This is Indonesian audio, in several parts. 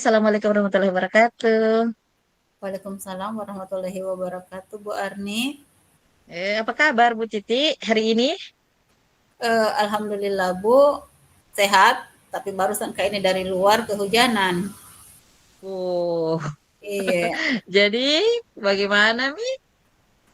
Assalamualaikum warahmatullahi wabarakatuh. Waalaikumsalam warahmatullahi wabarakatuh, Bu Arni. Apa kabar Bu Titi hari ini? Alhamdulillah Bu, sehat, tapi barusan kayak ini dari luar kehujanan. Oh, Iya, jadi bagaimana Mi?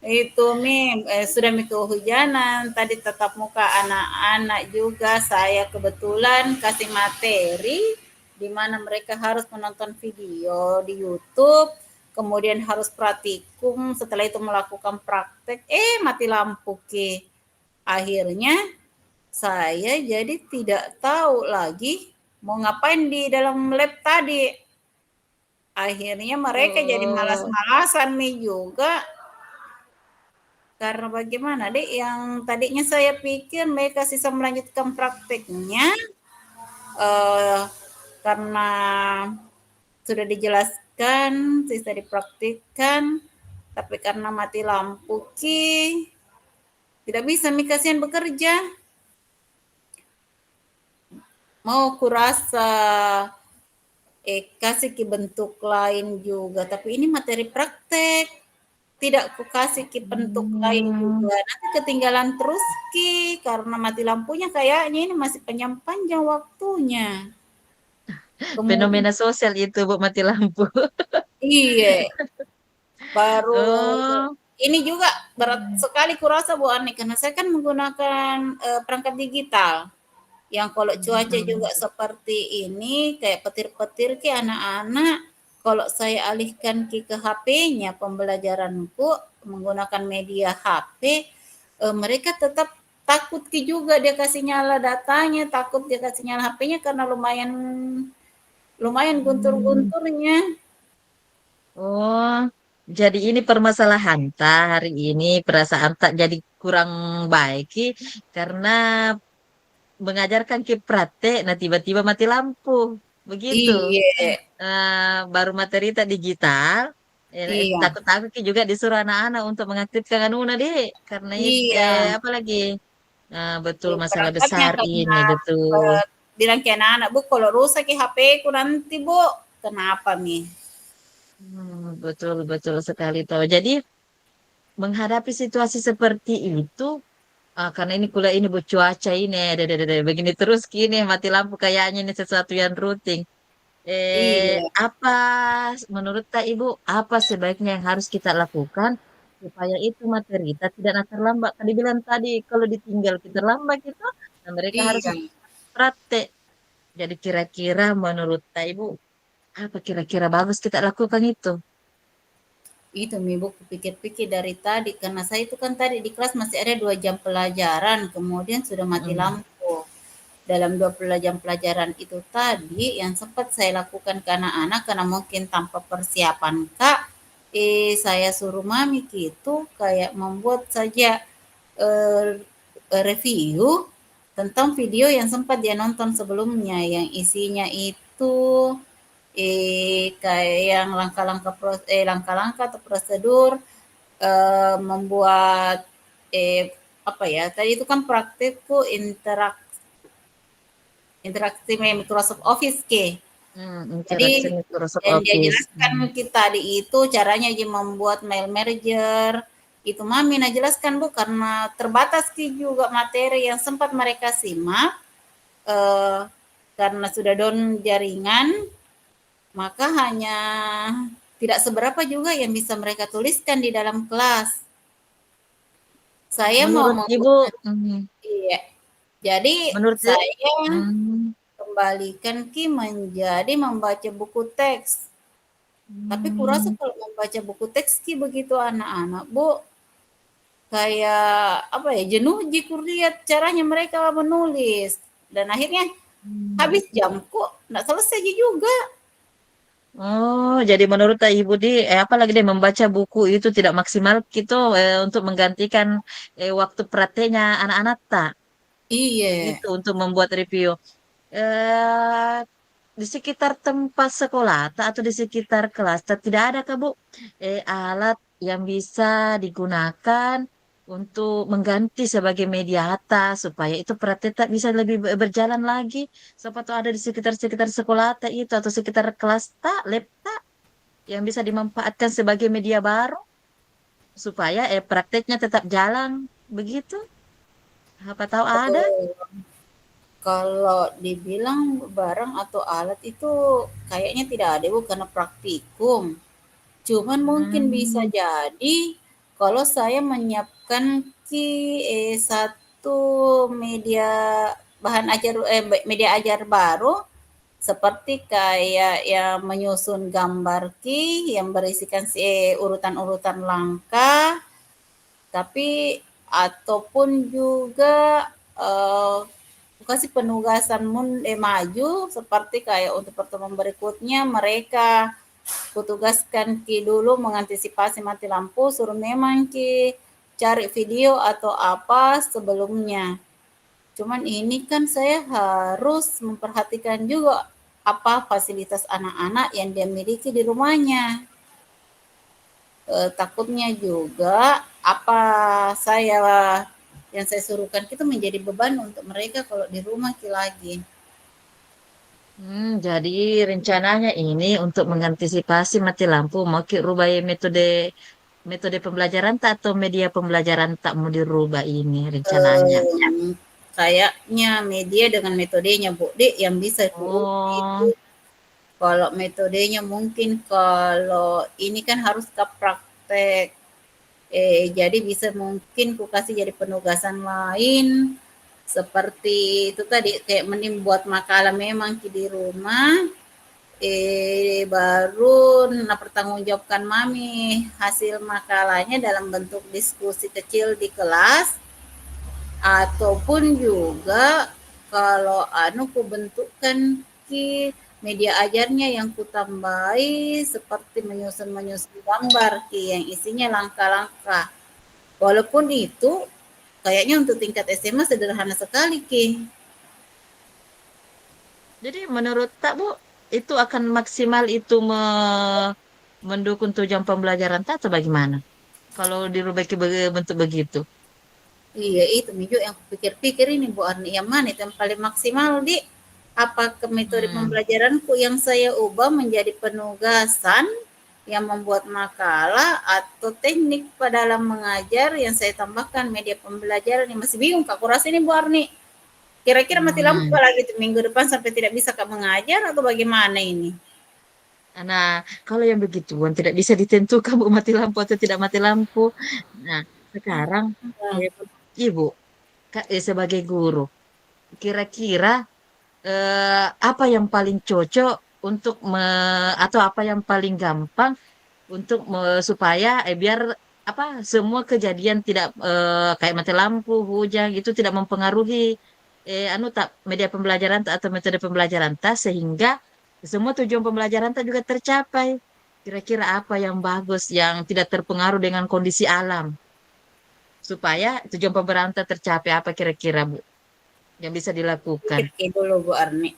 itu Mi, sudah Mi kehujanan, tadi tetap muka anak-anak juga, saya kebetulan kasih materi di mana mereka harus menonton video di YouTube, kemudian harus praktikum, setelah itu melakukan praktek, mati lampu Ki. Akhirnya saya jadi tidak tahu lagi mau ngapain di dalam lab tadi. Akhirnya mereka jadi Oh, malas-malasan nih juga. Karena bagaimana deh yang tadinya saya pikir mereka sisa melanjutkan prakteknya eh, karena sudah dijelaskan, sisa dipraktikkan, tapi karena mati lampu ki tidak bisa mikasian bekerja. Mau kurasa kasih ke bentuk lain juga, tapi ini materi praktek. Tidak ku kasih ke bentuk lain hmm, juga. Nanti ketinggalan terus ki karena mati lampunya kayaknya ini masih panjang-panjang waktunya. Kemudian fenomena sosial itu Bu mati lampu. iya, baru Oh, ini juga berat hmm, sekali kurasa Bu Ani karena saya kan menggunakan perangkat digital. Yang kalau cuaca juga hmm, seperti ini, kayak petir-petir ke anak-anak, kalau saya alihkan ke HP-nya pembelajaranku menggunakan media HP, mereka tetap takut ki juga dia kasih nyala datanya, takut dia kasih nyala HP-nya karena lumayan lumayan hmm. guntur-gunturnya. Oh, jadi ini permasalahan tak hari ini perasaan tak jadi kurang baik Ki, karena mengajarkan ke praktek, nah tiba-tiba mati lampu, begitu. Iya, Baru materi tak digital, iya, takut-takut Ki juga disuruh anak-anak untuk mengaktifkan Anuna deh, karena iya. apa lagi? Betul masalah Perangkatnya besar karena ini, betul. bilang ke anak-anak, Bu, kalau rusak ya HP ku nanti, Bu. Kenapa, Mi? Betul betul sekali toh. Jadi menghadapi situasi seperti itu, karena ini kuliah ini cuaca ini, begini terus gini mati lampu kayaknya ini sesuatu yang rutin. Iya, Apa menurut Kak Ibu, apa sebaiknya yang harus kita lakukan supaya itu materi kita tidak nak terlambat? Tadi bilang tadi kalau ditinggal kita terlambat kita, nah mereka harus iya. praktek. Jadi kira-kira menurut Kak Ibu, apa kira-kira bagus kita lakukan itu? Itu Mi, Bu, pikir-pikir dari tadi. Karena saya itu kan tadi di kelas masih ada 2 jam pelajaran, kemudian sudah mati Mm, lampu. Dalam 20 jam pelajaran itu tadi, yang sempat saya lakukan ke anak-anak, karena mungkin tanpa persiapan, Kak, saya suruh mami gitu, kayak membuat saja eh, review tentang video yang sempat dia nonton sebelumnya yang isinya itu kayak yang langkah-langkah atau prosedur membuat apa ya tadi itu kan praktikku interaksi Microsoft Office ke. Jadi Interaksi Microsoft yang dia Office. jelaskan kita di itu caranya aja membuat mail manager. Itu Mami nah jelaskan Bu karena terbatas juga materi yang sempat mereka simak eh, karena sudah down jaringan maka hanya tidak seberapa juga yang bisa mereka tuliskan di dalam kelas. Saya mau Menurut Ibu, membuat mm, iya. Jadi menurut I- saya mm, kembalikan menjadi membaca buku teks. Tapi kurasa mm, kalau membaca buku teks begitu anak-anak, Bu, kayak apa ya, jenuh jikur lihat caranya mereka menulis. Dan akhirnya mm. habis jam kok nggak selesai juga. Oh, jadi menurut Ibu apalagi deh membaca buku itu tidak maksimal gitu untuk menggantikan waktu prakteknya anak-anak tak Iya, gitu untuk membuat review. Eh, di sekitar tempat sekolah atau di sekitar kelas tidak ada Kak Bu alat yang bisa digunakan untuk mengganti sebagai mediata supaya itu praktek tak bisa lebih berjalan lagi. Siapa tahu ada di sekitar-sekitar sekolah tak itu atau sekitar kelas tak, lab tak yang bisa dimanfaatkan sebagai media baru supaya prakteknya tetap jalan begitu. Apa tahu ada? Kalau dibilang barang atau alat itu kayaknya tidak ada Bu, karena praktikum. Cuman mungkin bisa Hmm. jadi kalau saya menyiapkan satu media bahan ajar media ajar baru seperti kayak yang menyusun gambar yang berisikan urutan-urutan langkah, tapi ataupun juga kasih penugasan maju seperti kayak untuk pertemuan berikutnya mereka kutugaskan ki dulu mengantisipasi mati lampu, suruh memang ki cari video atau apa sebelumnya. Cuman ini kan saya harus memperhatikan juga apa fasilitas anak-anak yang dia miliki di rumahnya. Takutnya juga apa saya yang saya suruhkan itu menjadi beban untuk mereka kalau di rumah ki lagi. Jadi rencananya ini untuk mengantisipasi mati lampu, mau rubah metode metode pembelajaran tak atau media pembelajaran tak mau dirubah ini rencananya. Kayaknya media dengan metodenya Bu Dek yang bisa kuuji itu. Oh, Kalau metodenya mungkin kalau ini kan harus ke praktek. Jadi bisa mungkin ku kasih jadi penugasan lain seperti itu tadi kayak mending buat makalah memang di rumah baru pertanggungjawabkan mami hasil makalahnya dalam bentuk diskusi kecil di kelas ataupun juga kalau ku bentukkan media ajarnya yang kutambahi seperti menyusun gambar yang isinya langkah-langkah. Walaupun itu kayaknya untuk tingkat SMA sederhana sekali jadi menurut tak Bu, itu akan maksimal itu mendukung tujuan pembelajaran tak atau bagaimana? Kalau dirubah ke bentuk begitu. Iya itu Mijo yang kupikir-pikir ini Bu Arni yang mana itu yang paling maksimal di apakah metode Hmm. pembelajaranku yang saya ubah menjadi penugasan yang membuat makalah atau teknik pada dalam mengajar yang saya tambahkan media pembelajaran yang masih bingung Kak kurasa ini Bu Arni kira-kira mati lampu Hmm. lagi tuh minggu depan sampai tidak bisa Kak mengajar atau bagaimana ini. Nah, kalau yang begituan tidak bisa ditentukan Bu mati lampu atau tidak mati lampu. Nah, sekarang Nah, Ibu sebagai guru, kira-kira apa yang paling cocok untuk atau apa yang paling gampang untuk supaya biar apa semua kejadian tidak kayak mati lampu, hujan gitu tidak mempengaruhi anu tak media pembelajaran atau metode pembelajaran tas sehingga semua tujuan pembelajaran tak juga tercapai. Kira-kira apa yang bagus yang tidak terpengaruh dengan kondisi alam supaya tujuan pembelajaran tak tercapai apa kira-kira Bu yang bisa dilakukan? pikir dulu Bu Arni.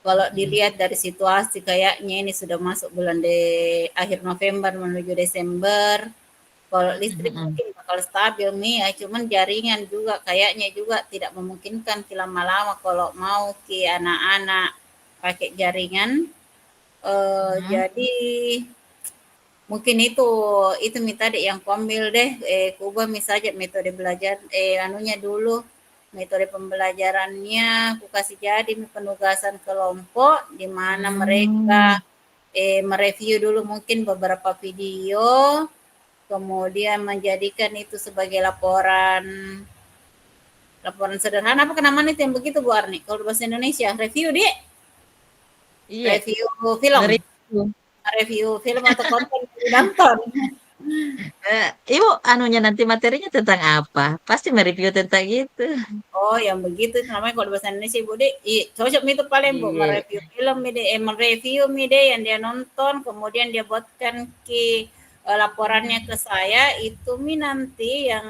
Kalau Mm-mm. dilihat dari situasi kayaknya ini sudah masuk bulan akhir November menuju Desember. Kalau listrik Mm-mm. mungkin bakal stabil nih ya, cuman jaringan juga kayaknya juga tidak memungkinkan lama-lama kalau mau anak-anak pakai jaringan. Mm-mm. Jadi mungkin itu minta deh yang kuambil deh kubah misalnya metode belajar anunya dulu metode pembelajarannya aku kasih jadi penugasan kelompok di mana mereka Hmm. mereview dulu mungkin beberapa video kemudian menjadikan itu sebagai laporan laporan sederhana apa namanya itu yang begitu Bu Arni kalau bahasa Indonesia review deh Iya, review film nge-review. review film atau konten yang ditonton. Ibu anunya nanti materinya tentang apa? Pasti mereview tentang itu. Oh, yang begitu itu namanya kalau bahasa Indonesia Ibu Dek. Cocok itu paling Bu Iya. mereview film mereview yang dia nonton, kemudian dia buatkan laporannya ke saya itu nanti yang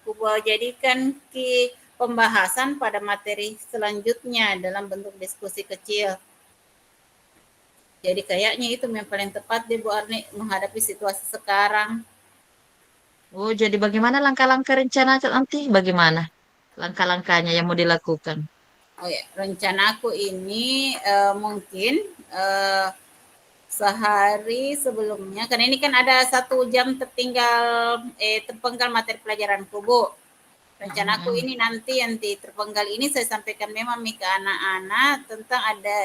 kubuat jadikan pembahasan pada materi selanjutnya dalam bentuk diskusi kecil. Jadi kayaknya itu yang paling tepat deh Bu Arni menghadapi situasi sekarang. Oh, jadi bagaimana langkah-langkah rencana nanti? Bagaimana langkah-langkahnya yang mau dilakukan? Oh ya, rencanaku ini mungkin eh, sehari sebelumnya, karena ini kan ada 1 jam terpenggal materi pelajaranku, Bu. Rencanaku Mm-mm. ini nanti terpenggal ini saya sampaikan memang ke anak-anak tentang ada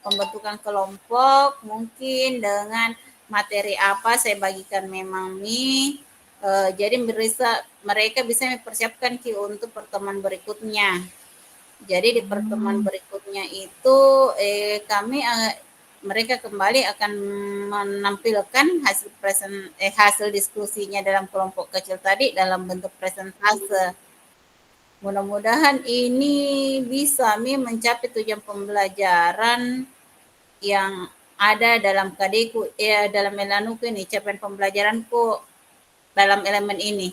pembentukan kelompok, mungkin dengan materi apa saya bagikan memang jadi mereka bisa mempersiapkan untuk pertemuan berikutnya. Jadi di pertemuan Hmm. berikutnya itu mereka kembali akan menampilkan hasil diskusinya dalam kelompok kecil tadi dalam bentuk presentase. Mudah-mudahan ini bisa mencapai tujuan pembelajaran yang ada dalam kadeku, dalam elanuku ini, capaian pembelajaranku dalam elemen ini.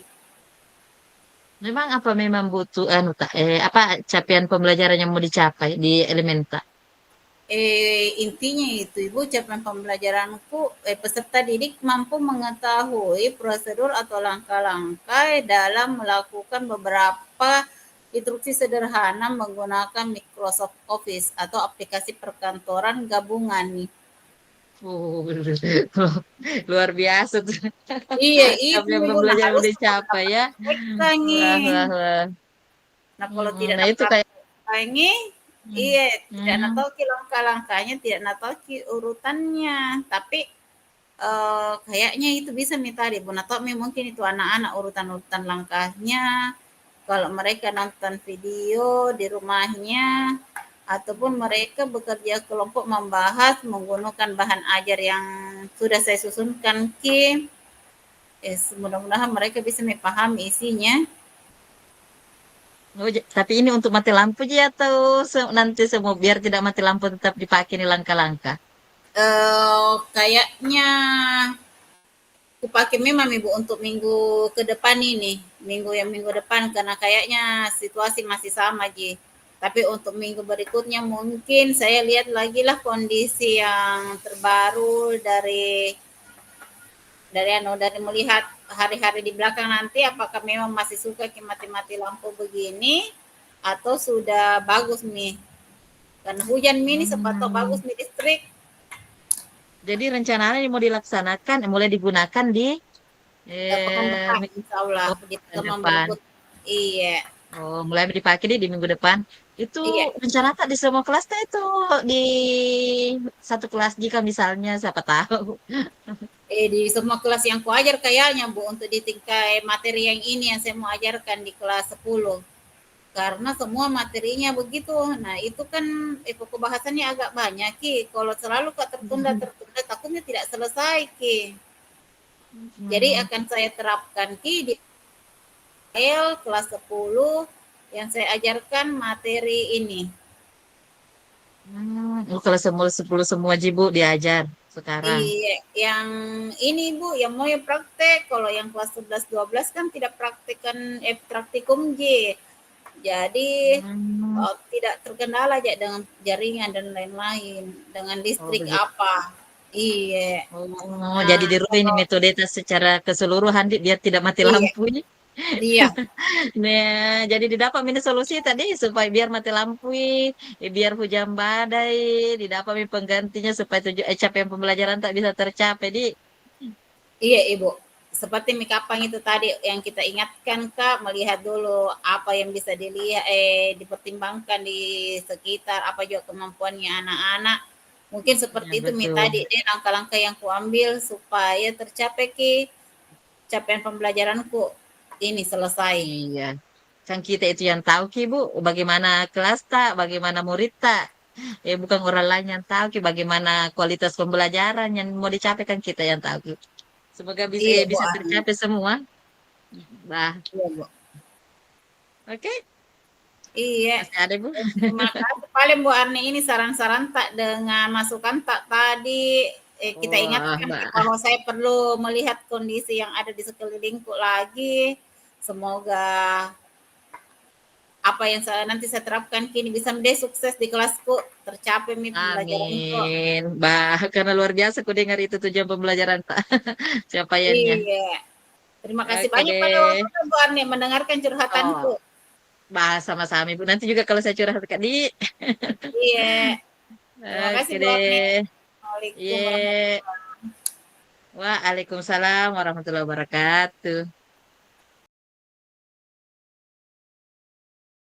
Memang apa memang butuh anu tak apa capaian pembelajaran yang mau dicapai di Elementa? Intinya itu Ibu, capaian pembelajaranku, peserta didik mampu mengetahui prosedur atau langkah-langkah dalam melakukan beberapa instruksi sederhana menggunakan Microsoft Office atau aplikasi perkantoran gabungan nih. Oh, luar biasa tuh. Iya, itu Capaian Ibu, nah pembelajaran yang harus mau Ibu dicapai ya. praktekkan Wah, nih. wah, wah. Nah, kalau Mm-mm. tidak Nah, nak itu kayak praktekkan nih, mm, iya, tidak nak mm. tahu langkah-langkahnya, tidak nak tahu urutannya. Tapi kayaknya itu bisa tadi Bu Natomi, mungkin itu anak-anak urutan-urutan langkahnya kalau mereka nonton video di rumahnya ataupun mereka bekerja kelompok membahas menggunakan bahan ajar yang sudah saya susunkan mudah-mudahan mereka bisa memahami isinya. Oh, tapi ini untuk mati lampu aja atau nanti semua biar tidak mati lampu tetap dipakai nih langkah-langkah. Kayaknya kupakai memang Ibu untuk minggu ke depan ini, minggu depan karena kayaknya situasi masih sama Ji. Tapi untuk minggu berikutnya mungkin saya lihat lagi lah kondisi yang terbaru dari melihat hari-hari di belakang nanti apakah memang masih suka mati-mati lampu begini atau sudah bagus nih. Karena hujan ini sempat bagus Hmm. nih listrik. Jadi rencananya yang mau dilaksanakan, mulai digunakan di Pekan depan minggu insya Allah di pertemuan depan. berikut. Iya, Oh, mulai dipakai di minggu depan. Itu iya. rencana tak di semua kelasnya itu di satu kelas jika misalnya siapa tahu. Di semua kelas yang kuajar kayaknya Bu untuk di tingkat materi yang ini yang saya mau ajarkan di kelas 10 karena semua materinya begitu. Nah itu kan pokok bahasannya agak banyak kalau selalu kok tertunda takutnya tidak selesai jadi Hmm. akan saya terapkan di kelas 10 yang saya ajarkan materi ini. Oh, kalau semua 10 semua jibu diajar sekarang. Iya, yang ini Bu, yang mau yang praktek, kalau yang kelas 11 12 kan tidak praktikan praktikum Jadi Hmm. tidak terkendala aja dengan jaringan dan lain-lain, dengan Oh, listrik begitu. apa. Iya. Oh, jadi Nah, di rumah ini kalau metode tes secara keseluruhan biar tidak mati iya, lampunya. iya, Nah, jadi didapat ini solusi tadi supaya biar mati lampu, biar hujan badai, didapat penggantinya supaya capaian pembelajaran tak bisa tercapai. iya Ibu. Seperti Mikapang itu tadi yang kita ingatkan Kak, melihat dulu apa yang bisa dilihat dipertimbangkan di sekitar, apa juga kemampuannya anak-anak. Mungkin Ya, seperti itu Mi betul. tadi deh langkah-langkah yang kuambil supaya tercapai capaian pembelajaranku ini selesai. Iya. Kan kita itu yang tahu Ki Bu, bagaimana kelas tak, bagaimana murid tak. Bukan orang lain yang tahu Ki, bagaimana kualitas pembelajaran yang mau dicapai kan kita yang tahu Ki. Semoga bisa Iya Bu bisa Ani. tercapai semua. Bah, Iya Bu. oke. Iya. Masih ada Bu. Terima kasih paling Bu Arni ini saran-saran tak dengan masukan tak tadi kita Wah, ingatkan Mbak. kalau saya perlu melihat kondisi yang ada di sekelilingku lagi. Semoga apa yang nanti saya terapkan kini bisa menjadi sukses di kelasku, tercapai pembelajaranku. Amin. Bah, karena luar biasa ku dengar itu tujuan pembelajaran Pak. Capaiannya. Iya. Terima kasih Oke banyak pada deh. waktunya Bu Arni mendengarkan curhatanku. Oh, bahas sama-sama Ibu. Nanti juga kalau saya curhat ke Di. Iya. Terima kasih Oke Bu Arni. deh. Assalamualaikum Ye. warahmatullahi wabarakatuh. Waalaikumsalam warahmatullahi wabarakatuh.